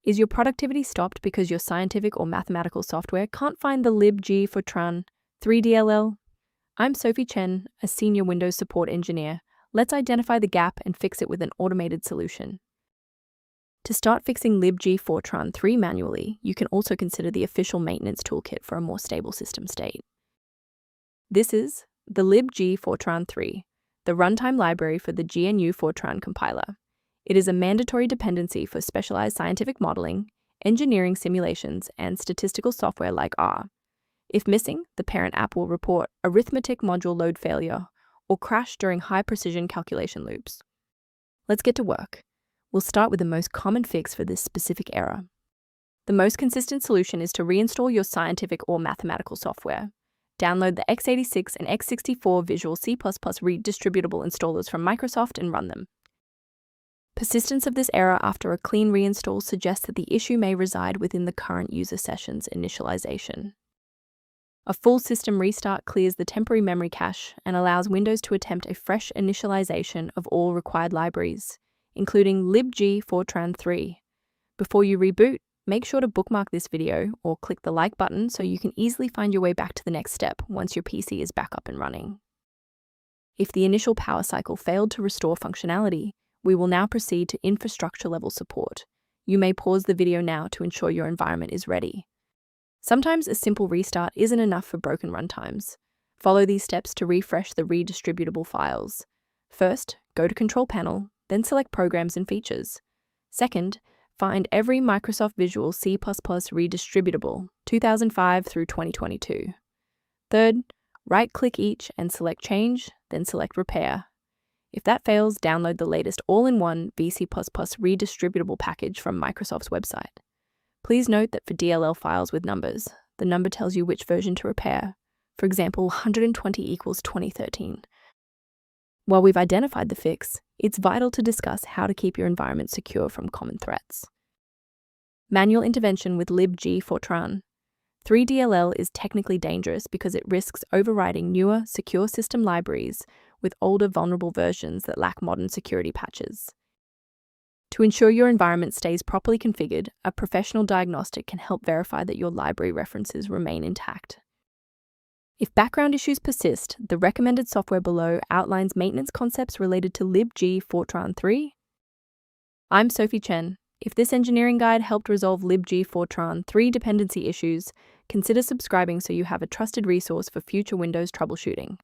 Is your productivity stopped because your scientific or mathematical software can't find the libgfortran-3.dll? I'm Sophie Chen, a senior Windows support engineer. Let's identify the gap and fix it with an automated solution. To start fixing libgfortran-3 manually, you can also consider the official maintenance toolkit for a more stable system state. This is the libgfortran-3, the runtime library for the GNU Fortran compiler. It is a mandatory dependency for specialized scientific modeling, engineering simulations, and statistical software like R. If missing, the parent app will report Arithmetic module load failure or crash during high-precision calculation loops. Let's get to work. We'll start with the most common fix for this specific error. The most consistent solution is to reinstall your scientific or mathematical software. Download the x86 and x64 Visual C++ Redistributable installers from Microsoft and run them. Persistence of this error after a clean reinstall suggests that the issue may reside within the current user session's initialization. A full system restart clears the temporary memory cache and allows Windows to attempt a fresh initialization of all required libraries, including libgfortran-3. Before you reboot, make sure to bookmark this video or click the like button so you can easily find your way back to the next step once your PC is back up and running. If the initial power cycle failed to restore functionality, we will now proceed to infrastructure-level support. You may pause the video now to ensure your environment is ready. Sometimes a simple restart isn't enough for broken runtimes. Follow these steps to refresh the redistributable files. First, go to Control Panel, then select Programs and Features. Second, find every Microsoft Visual C++ Redistributable 2005 through 2022. Third, right-click each and select Change, then select Repair. If that fails, download the latest all-in-one VC++ redistributable package from Microsoft's website. Please note that for DLL files with numbers, the number tells you which version to repair. For example, 120 equals 2013. While we've identified the fix, it's vital to discuss how to keep your environment secure from common threats. Manual intervention with libgfortran-3.dll is technically dangerous because it risks overriding newer, secure system libraries with older vulnerable versions that lack modern security patches. To ensure your environment stays properly configured, a professional diagnostic can help verify that your library references remain intact. If background issues persist, the recommended software below outlines maintenance concepts related to libgfortran-3. I'm Sophie Chen. If this engineering guide helped resolve libgfortran-3 dependency issues, consider subscribing so you have a trusted resource for future Windows troubleshooting.